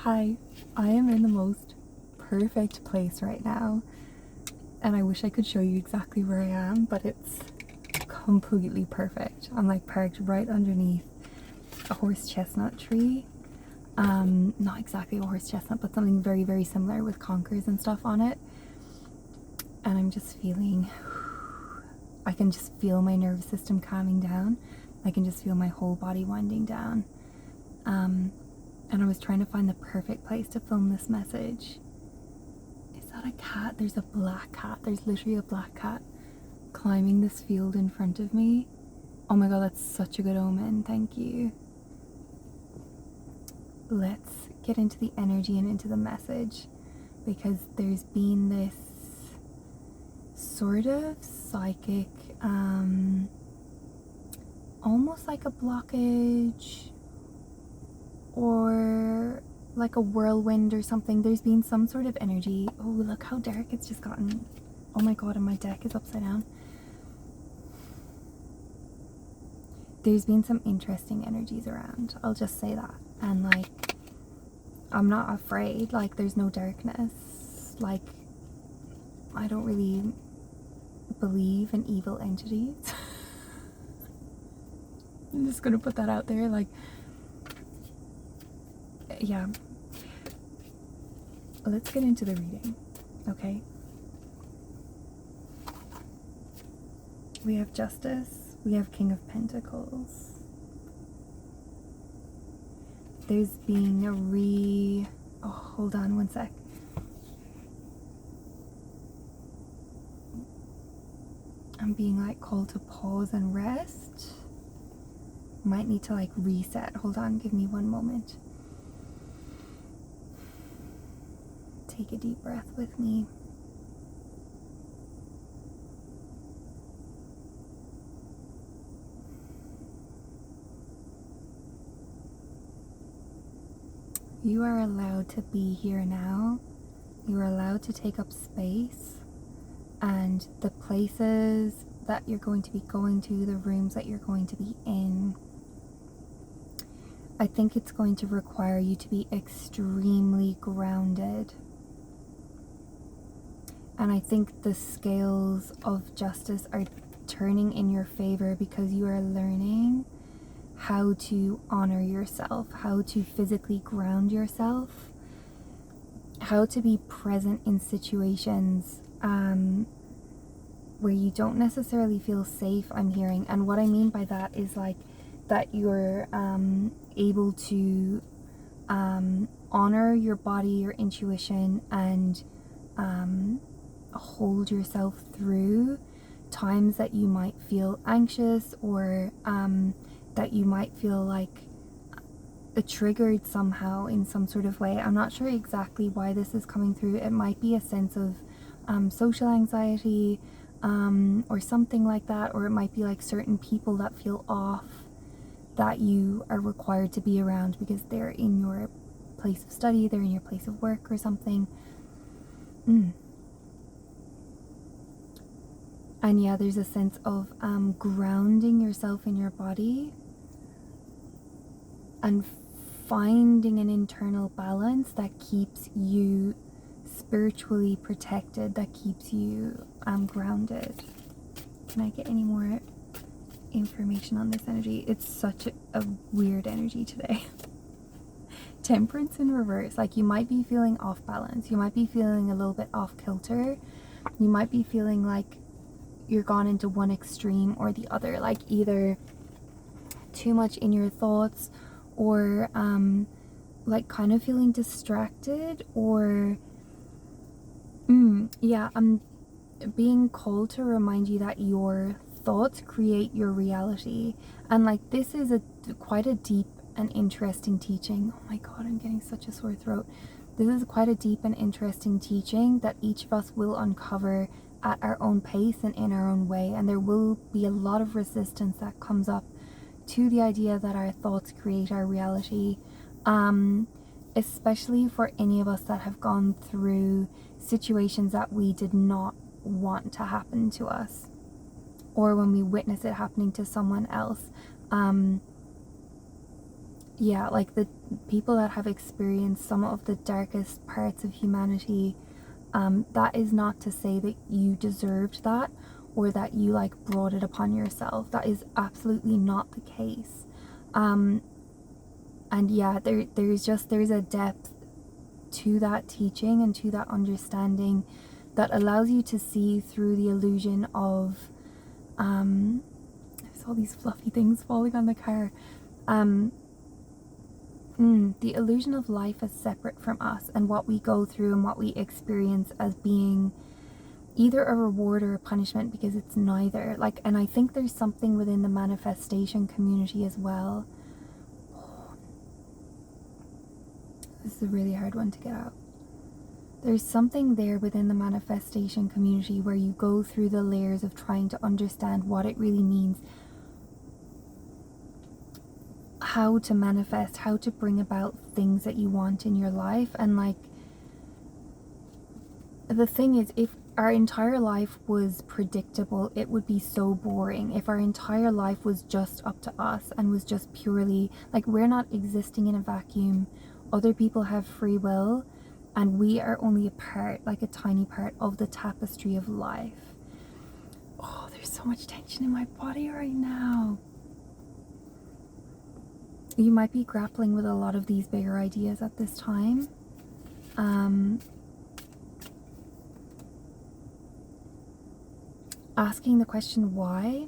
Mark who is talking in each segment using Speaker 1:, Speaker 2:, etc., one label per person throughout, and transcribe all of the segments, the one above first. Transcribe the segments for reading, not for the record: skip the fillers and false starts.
Speaker 1: Hi, I am in the most perfect place right now, and I wish I could show you exactly where I am, but it's completely perfect. I'm like parked right underneath a horse chestnut tree. Not exactly a horse chestnut, but something very, very similar with conkers and stuff on it. And I'm just feeling, I can just feel my nervous system calming down. I can just feel my whole body winding down. And I was trying to find the perfect place to film this message. Is that a cat? There's a black cat. There's literally a black cat climbing this field in front of me. Oh my god, that's such a good omen. Thank you. Let's get into the energy and into the message, because there's been this sort of psychic, almost like a blockage or like a whirlwind or something. There's been some sort of energy. Oh, look how dark it's just gotten. Oh my god, and my deck is upside down. There's been some interesting energies around, I'll just say that. And like, I'm not afraid. Like, there's no darkness. Like, I don't really believe in evil entities. I'm just gonna put that out there. Like, yeah. Let's get into the reading, okay? We have Justice, we have King of Pentacles. There's being a oh, hold on one sec. I'm being like called to pause and rest. Might need to like reset. Hold on, give me one moment. Take a deep breath with me. You are allowed to be here now. You are allowed to take up space, and the places that you're going to be going to, the rooms that you're going to be in, I think it's going to require you to be extremely grounded. And I think the scales of justice are turning in your favor, because you are learning how to honor yourself, how to physically ground yourself, how to be present in situations where you don't necessarily feel safe, I'm hearing. And what I mean by that is like that you're able to honor your body, your intuition, and hold yourself through times that you might feel anxious, or that you might feel like triggered somehow in some sort of way. I'm not sure exactly why this is coming through. It might be a sense of social anxiety or something like that, or it might be like certain people that feel off that you are required to be around because they're in your place of study, they're in your place of work or something. And yeah, there's a sense of grounding yourself in your body and finding an internal balance that keeps you spiritually protected, that keeps you grounded. Can I get any more information on this energy? It's such a weird energy today. Temperance in reverse. Like, you might be feeling off balance. You might be feeling a little bit off kilter. You might be feeling like you're gone into one extreme or the other, like either too much in your thoughts, or like kind of feeling distracted, or yeah, I'm being called to remind you that your thoughts create your reality. And like, this is quite a deep and interesting teaching. Oh my god, I'm getting such a sore throat. This is quite a deep and interesting teaching that each of us will uncover at our own pace and in our own way. And there will be a lot of resistance that comes up to the idea that our thoughts create our reality, especially for any of us that have gone through situations that we did not want to happen to us, or when we witness it happening to someone else. yeah, like the people that have experienced some of the darkest parts of humanity, that is not to say that you deserved that or that you like brought it upon yourself. That is absolutely not the case. And yeah, there's a depth to that teaching and to that understanding that allows you to see through the illusion of there's all these fluffy things falling on the car. The illusion of life as separate from us and what we go through and what we experience as being either a reward or a punishment, because it's neither. Like, and I think there's something within the manifestation community as well. This is a really hard one to get out. There's something there within the manifestation community where you go through the layers of trying to understand what it really means, how to manifest, how to bring about things that you want in your life. And like, the thing is, if our entire life was predictable, it would be so boring. If our entire life was just up to us and was just purely like, we're not existing in a vacuum. Other people have free will, and we are only a part, like a tiny part of the tapestry of life. Oh, there's so much tension in my body right now. You might be grappling with a lot of these bigger ideas at this time. Asking the question, why?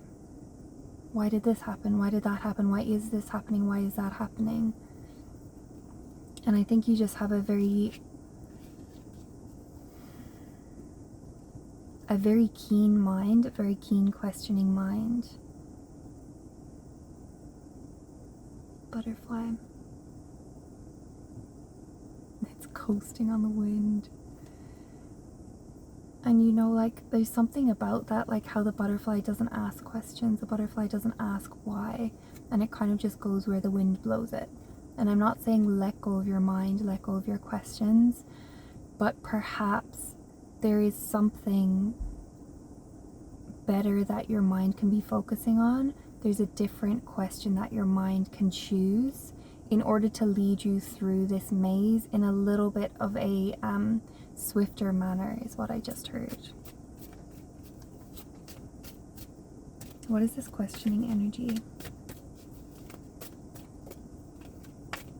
Speaker 1: Why did this happen? Why did that happen? Why is this happening? Why is that happening? And I think you just have a very keen mind, a very keen questioning mind. Butterfly. It's coasting on the wind. And you know, like, there's something about that, like how the butterfly doesn't ask questions, the butterfly doesn't ask why, and it kind of just goes where the wind blows it. And I'm not saying let go of your mind, let go of your questions, but perhaps there is something better that your mind can be focusing on. There's a different question that your mind can choose in order to lead you through this maze in a little bit of a swifter manner, is what I just heard. What is this questioning energy?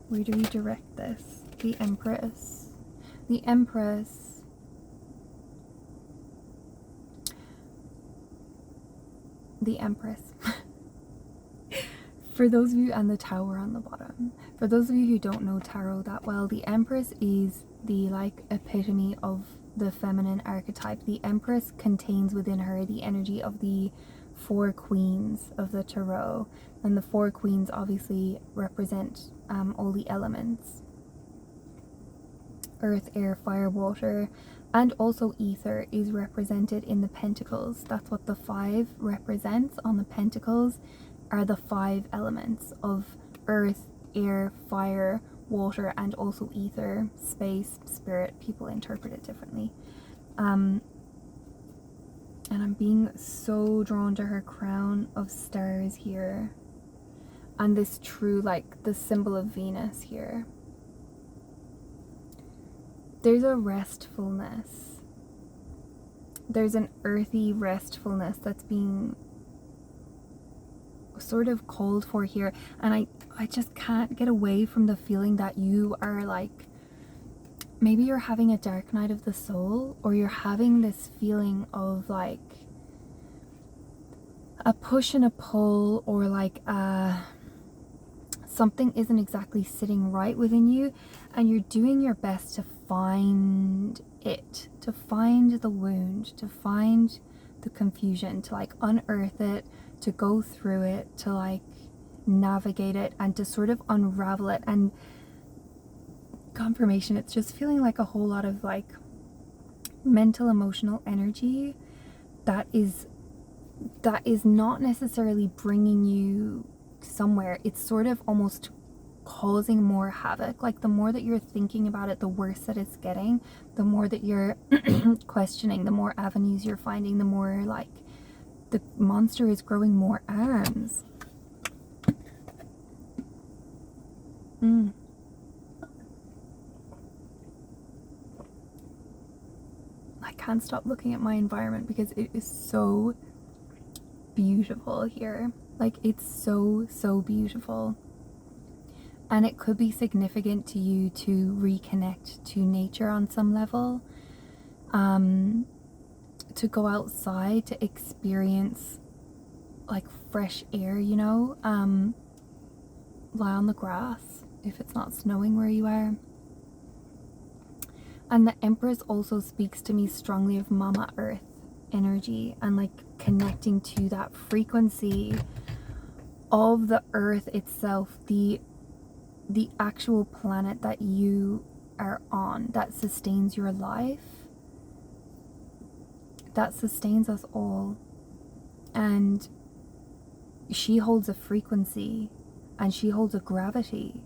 Speaker 1: Where do we direct this? The Empress. The Empress. The Empress. For those of you, and the Tower on the bottom. For those of you who don't know tarot that well, the Empress is the like epitome of the feminine archetype. The Empress contains within her the energy of the 4 queens of the tarot, and the 4 queens obviously represent all the elements: earth, air, fire, water, and also ether is represented in the pentacles. That's what the 5 represents on the pentacles, are the 5 elements of earth, air, fire, water, and also ether, space, spirit. People interpret it differently. And I'm being so drawn to her crown of stars here, and this true, like, the symbol of Venus here. There's a restfulness. There's an earthy restfulness that's being sort of called for here, and I just can't get away from the feeling that you are like, maybe you're having a dark night of the soul, or you're having this feeling of like a push and a pull, or like something isn't exactly sitting right within you, and you're doing your best to find it, to find the wound, to find the confusion, to like unearth it, to go through it, to like navigate it, and to sort of unravel it. And confirmation, it's just feeling like a whole lot of like mental, emotional energy that is not necessarily bringing you somewhere. It's sort of almost causing more havoc. Like, the more that you're thinking about it, the worse that it's getting. The more that you're questioning, the more avenues you're finding, the more like the monster is growing more arms. I can't stop looking at my environment because it is so beautiful here. Like, it's so, so beautiful. And it could be significant to you to reconnect to nature on some level. To go outside, to experience like fresh air, you know, lie on the grass if it's not snowing where you are. And the Empress also speaks to me strongly of Mama Earth energy and like connecting to that frequency of the earth itself, the actual planet that you are on, that sustains your life, that sustains us all. And she holds a frequency and she holds a gravity,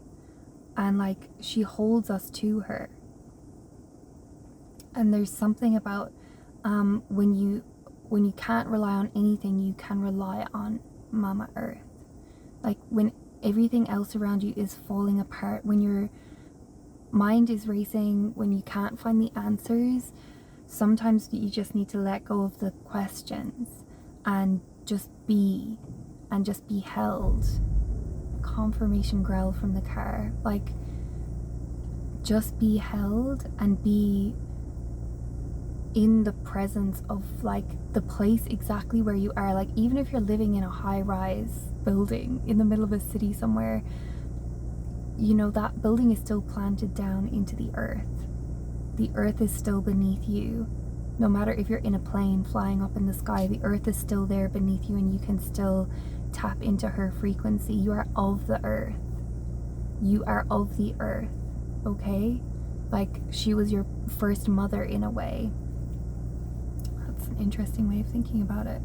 Speaker 1: and like she holds us to her. And there's something about when you can't rely on anything, you can rely on Mama Earth. Like when everything else around you is falling apart, when your mind is racing, when you can't find the answers, sometimes you just need to let go of the questions and just be held. Confirmation growl from the car. Like, just be held and be in the presence of like the place exactly where you are. Like, even if you're living in a high-rise building in the middle of a city somewhere, you know, that building is still planted down into the earth. The earth is still beneath you. No matter if you're in a plane flying up in the sky, the earth is still there beneath you, and you can still tap into her frequency. You are of the earth. You are of the earth, okay? Like, she was your first mother in a way. That's an interesting way of thinking about it.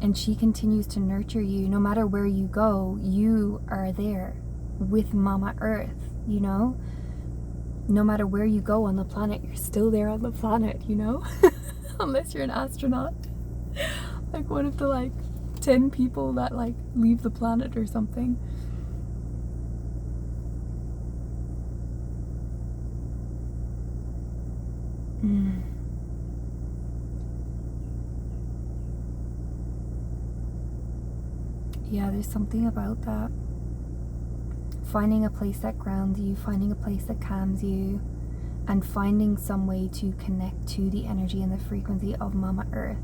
Speaker 1: And she continues to nurture you. No matter where you go, you are there with Mama Earth, you know? No matter where you go on the planet, you're still there on the planet, you know? Unless you're an astronaut. Like one of the like 10 people that like leave the planet or something. Yeah, there's something about that. Finding a place that grounds you, finding a place that calms you, and finding some way to connect to the energy and the frequency of Mama Earth.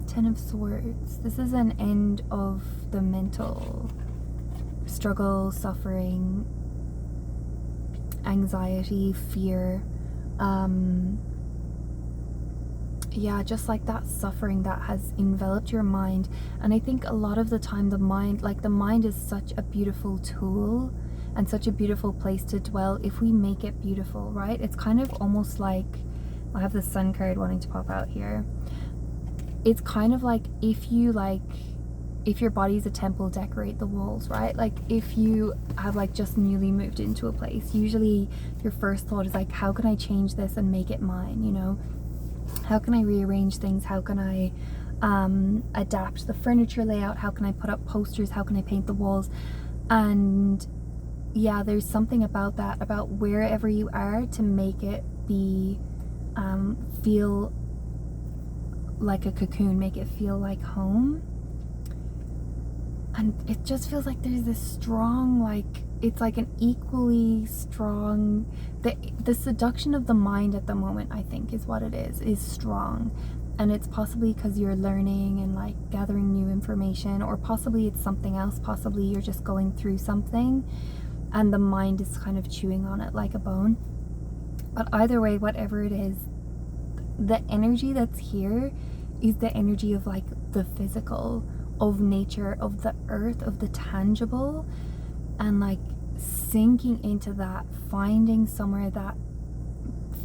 Speaker 1: Ten of Swords. This is an end of the mental struggle, suffering, anxiety, fear. Yeah, just like that suffering that has enveloped your mind. And I think a lot of the time the mind is such a beautiful tool and such a beautiful place to dwell if we make it beautiful, right? It's kind of almost like, I have the Sun card wanting to pop out here. It's kind of like if your body's a temple, decorate the walls, right? Like if you have like just newly moved into a place, usually your first thought is like, how can I change this and make it mine, you know? How can I rearrange things? How can I adapt the furniture layout? How can I put up posters? How can I paint the walls? And yeah, there's something about that, about wherever you are, to make it be feel like a cocoon, make it feel like home. And it just feels like there's this strong, like, it's like an equally strong, the seduction of the mind at the moment, I think, is what it is strong. And it's possibly because you're learning and like gathering new information, or possibly it's something else. Possibly you're just going through something and the mind is kind of chewing on it like a bone. But either way, whatever it is, the energy that's here is the energy of like the physical, of nature, of the earth, of the tangible, and like sinking into that, finding somewhere that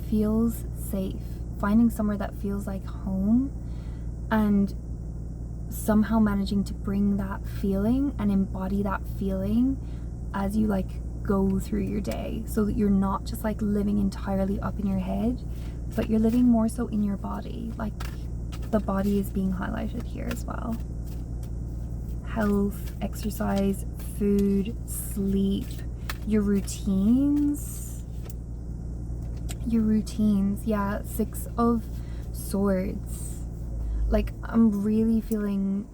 Speaker 1: feels safe, finding somewhere that feels like home, and somehow managing to bring that feeling and embody that feeling as you like go through your day, so that you're not just like living entirely up in your head, but you're living more so in your body. Like, the body is being highlighted here as well. Health, exercise, food, sleep, your routines. Yeah, 6 of Swords. Like, I'm really feeling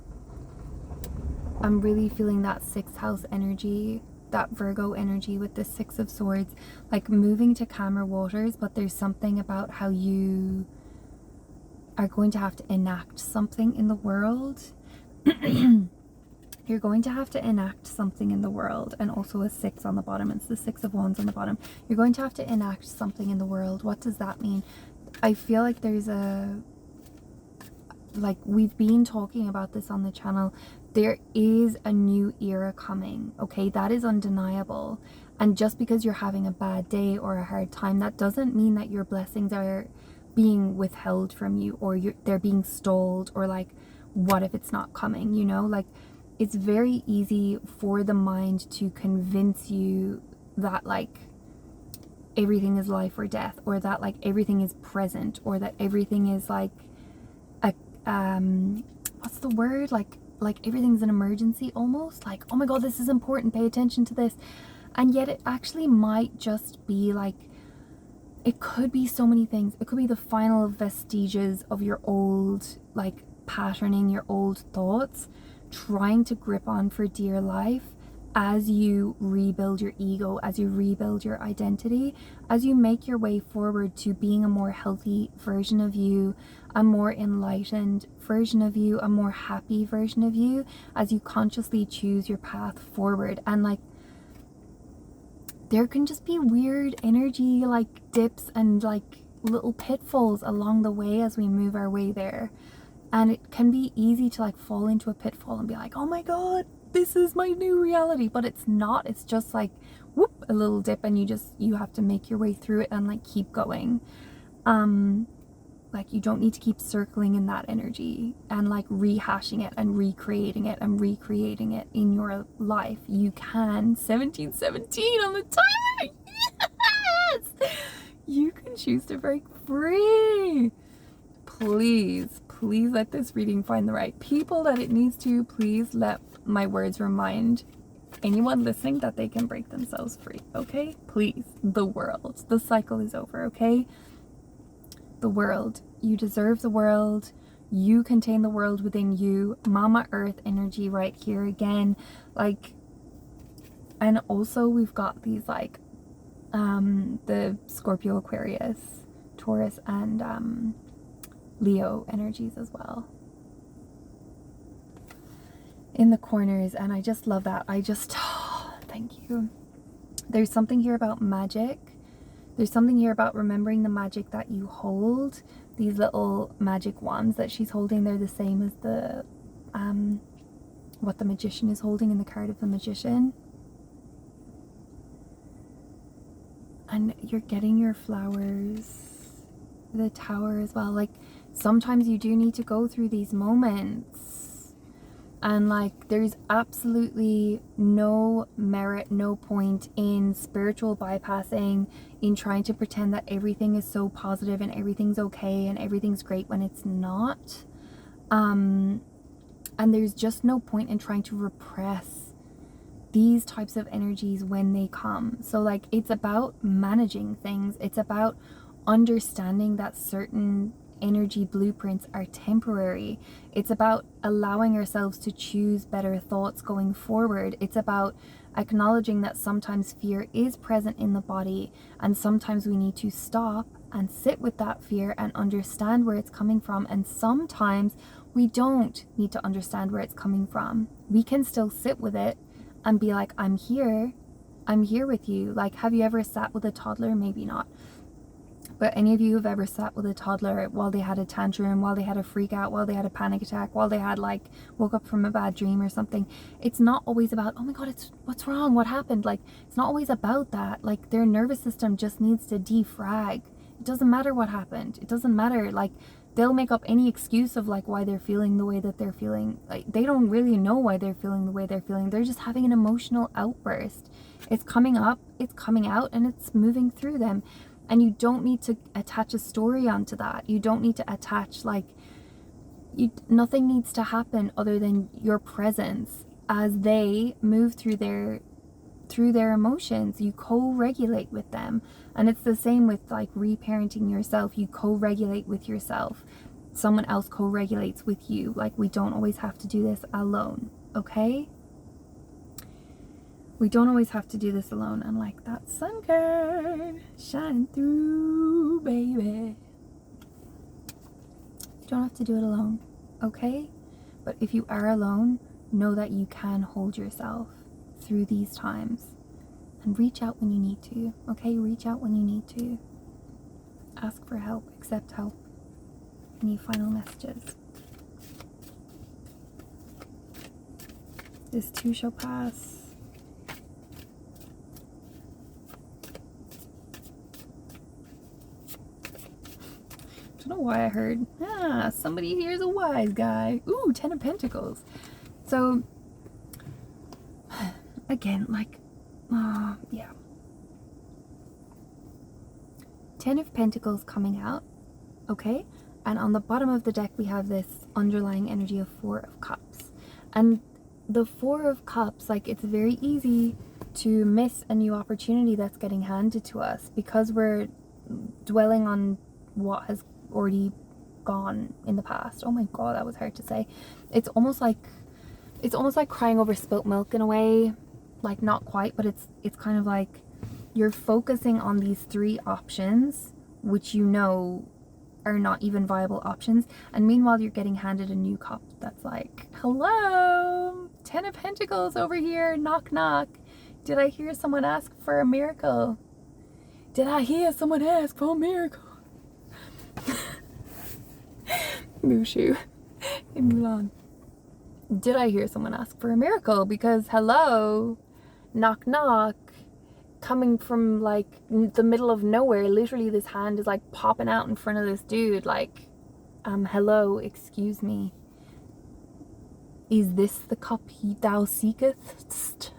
Speaker 1: that 6th house energy, that Virgo energy with the 6 of Swords, like moving to calmer waters. But there's something about how you are going to have to enact something in the world. You're going to have to enact something in the world. And also a 6 on the bottom. It's the 6 of Wands on the bottom. You're going to have to enact something in the world. What does that mean? I feel like there's a, like, we've been talking about this on the channel. There is a new era coming, okay? That is undeniable. And just because you're having a bad day or a hard time, that doesn't mean that your blessings are being withheld from you, or they're being stalled, or like, what if it's not coming, you know? Like, it's very easy for the mind to convince you that like everything is life or death, or that like everything is present, or that everything is like a what's the word, like everything's an emergency almost, like, oh my god, this is important, pay attention to this. And yet it actually might just be like, it could be so many things. It could be the final vestiges of your old like patterning, your old thoughts trying to grip on for dear life as you rebuild your ego, as you rebuild your identity, as you make your way forward to being a more healthy version of you, a more enlightened version of you, a more happy version of you, as you consciously choose your path forward. And like, there can just be weird energy like dips and like little pitfalls along the way as we move our way there. And it can be easy to like fall into a pitfall and be like, oh my god, this is my new reality. But it's not. It's just like, whoop, a little dip, and you have to make your way through it and like keep going. Like, you don't need to keep circling in that energy and like rehashing it and recreating it and recreating it in your life. You can. 1717 on the timer. Yes! You can choose to break free. Please let this reading find the right people that it needs to. Please let my words remind anyone listening that they can break themselves free, okay? Please. The world. The cycle is over, okay? The world. You deserve the world. You contain the world within you. Mama Earth energy right here again. Like, and also we've got these like the Scorpio, Aquarius, Taurus, and Leo energies as well in the corners. And I just love that. Thank you. There's something here about magic. There's something here about remembering the magic that you hold. These little magic wands that she's holding, they're the same as the what the magician is holding in the card of the magician. And you're getting your flowers, the tower as well. Like, sometimes you do need to go through these moments, and like, there's absolutely no merit, no point in spiritual bypassing, in trying to pretend that everything is so positive and everything's okay and everything's great when it's not. And there's just no point in trying to repress these types of energies when they come. So like, it's about managing things. It's about understanding that certain energy blueprints are temporary. It's about allowing ourselves to choose better thoughts going forward. It's about acknowledging that sometimes fear is present in the body, and sometimes we need to stop and sit with that fear and understand where it's coming from. And sometimes we don't need to understand where it's coming from. We can still sit with it and be like, I'm here with you. Like, have you ever sat with a toddler? Maybe not. But any of you who've ever sat with a toddler while they had a tantrum, while they had a freak out, while they had a panic attack, while they had like woke up from a bad dream or something, it's not always about, oh my god, what's wrong, what happened? Like, it's not always about that. Like, their nervous system just needs to defrag. It doesn't matter what happened. It doesn't matter. Like, they'll make up any excuse of like why they're feeling the way that they're feeling. Like, they don't really know why they're feeling the way they're feeling. They're just having an emotional outburst. It's coming up, it's coming out, and it's moving through them. And you don't need to attach a story onto that. You don't need to attach like nothing needs to happen other than your presence as they move through their emotions. You co-regulate with them. And it's the same with like reparenting yourself. You co-regulate with yourself. Someone else co-regulates with you. Like, we don't always have to do this alone, okay? We don't always have to do this alone. And like that sun card shining through, baby. You don't have to do it alone, okay? But if you are alone, know that you can hold yourself through these times. And reach out when you need to, okay? Reach out when you need to. Ask for help, accept help. Any final messages? This too shall pass. I don't know why I heard, somebody here's a wise guy. Ooh, 10 of Pentacles. So, again, like, yeah. 10 of Pentacles coming out, okay? And on the bottom of the deck, we have this underlying energy of 4 of Cups. And the 4 of Cups, like, it's very easy to miss a new opportunity that's getting handed to us because we're dwelling on what has already gone in the past. Oh my god, that was hard to say. It's almost like crying over spilt milk in a way. Like, not quite, but it's kind of like you're focusing on these 3 options which you know are not even viable options, and meanwhile you're getting handed a new cup that's like, hello, 10 of Pentacles over here, knock knock. Did I hear someone ask for a miracle? Did I hear someone ask for a miracle? Mushu in Mulan. Did I hear someone ask for a miracle? Because hello, knock knock, coming from like the middle of nowhere. Literally this hand is like popping out in front of this dude like, hello, excuse me, is this the cup thou seekest?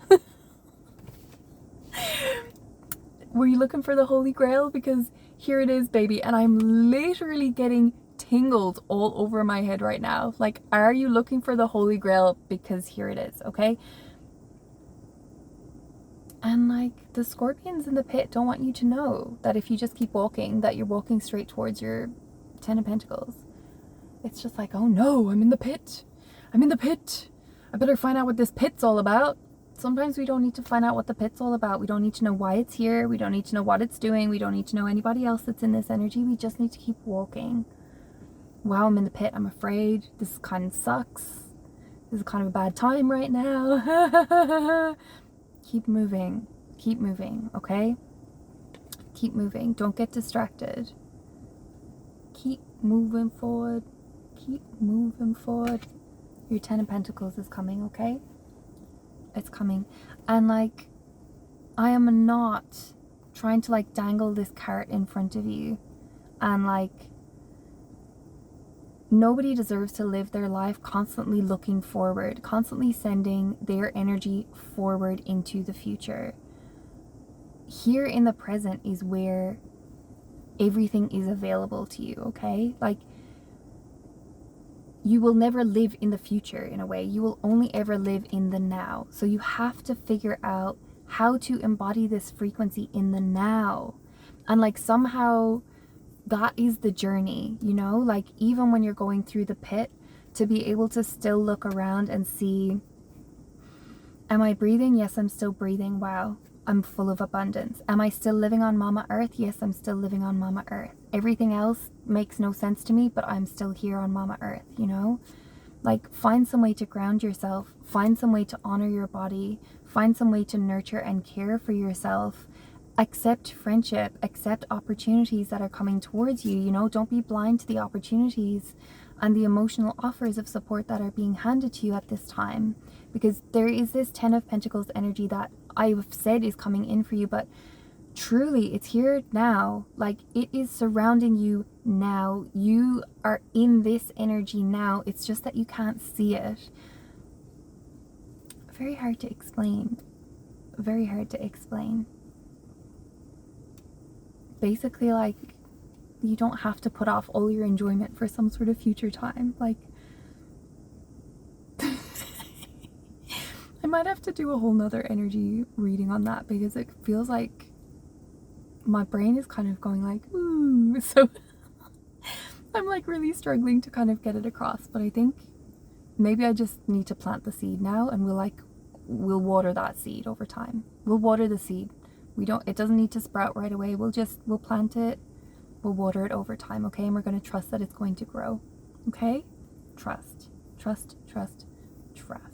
Speaker 1: Were you looking for the Holy Grail? Because here it is, baby. And I'm literally getting tingles all over my head right now. Like, are you looking for the Holy Grail? Because here it is, okay? And like, the scorpions in the pit don't want you to know that if you just keep walking, that you're walking straight towards your 10 of Pentacles. It's just like, oh no, I'm in the pit. I'm in the pit. I better find out what this pit's all about. Sometimes we don't need to find out what the pit's all about. We don't need to know why it's here. We don't need to know what it's doing. We don't need to know anybody else that's in this energy. We just need to keep walking. Wow, I'm in the pit. I'm afraid. This kind of sucks. This is kind of a bad time right now. Keep moving. Keep moving, okay? Keep moving. Don't get distracted. Keep moving forward. Keep moving forward. Your 10 of Pentacles is coming, okay? It's coming. And like, I am not trying to like dangle this carrot in front of you, and like, nobody deserves to live their life constantly looking forward, constantly sending their energy forward into the future. Here in the present is where everything is available to you, okay? Like, you will never live in the future in a way. You will only ever live in the now. So you have to figure out how to embody this frequency in the now. And like, somehow that is the journey, you know? Like, even when you're going through the pit, to be able to still look around and see, am I breathing? Yes, I'm still breathing. Wow, I'm full of abundance. Am I still living on Mama Earth? Yes, I'm still living on Mama Earth. Everything else makes no sense to me, but I'm still here on Mama Earth, you know? Like, find some way to ground yourself. Find some way to honor your body. Find some way to nurture and care for yourself. Accept friendship. Accept opportunities that are coming towards you, you know? Don't be blind to the opportunities and the emotional offers of support that are being handed to you at this time. Because there is this 10 of Pentacles energy that I've said is coming in for you, but truly it's here now. Like, it is surrounding you now. You are in this energy now. It's just that you can't see it. Very hard to explain. Very hard to explain. Basically, like, you don't have to put off all your enjoyment for some sort of future time. Like, might have to do a whole nother energy reading on that, because it feels like my brain is kind of going like, ooh, so I'm like really struggling to kind of get it across. But I think maybe I just need to plant the seed now, and we'll water that seed over time. We'll water the seed. It doesn't need to sprout right away. We'll plant it, we'll water it over time, okay? And we're going to trust that it's going to grow, okay? Trust, trust, trust, trust.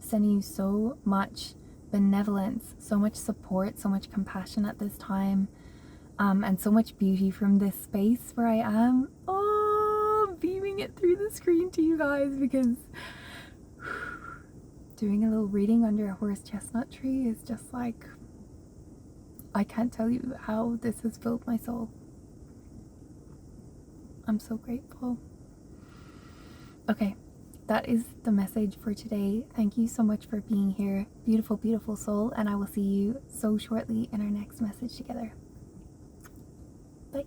Speaker 1: Sending you so much benevolence, so much support, so much compassion at this time, and so much beauty from this space where I am. Oh, beaming it through the screen to you guys, because doing a little reading under a horse chestnut tree is just like, I can't tell you how this has filled my soul. I'm so grateful. Okay, that is the message for today. Thank you so much for being here, beautiful, beautiful soul, and I will see you so shortly in our next message together. Bye.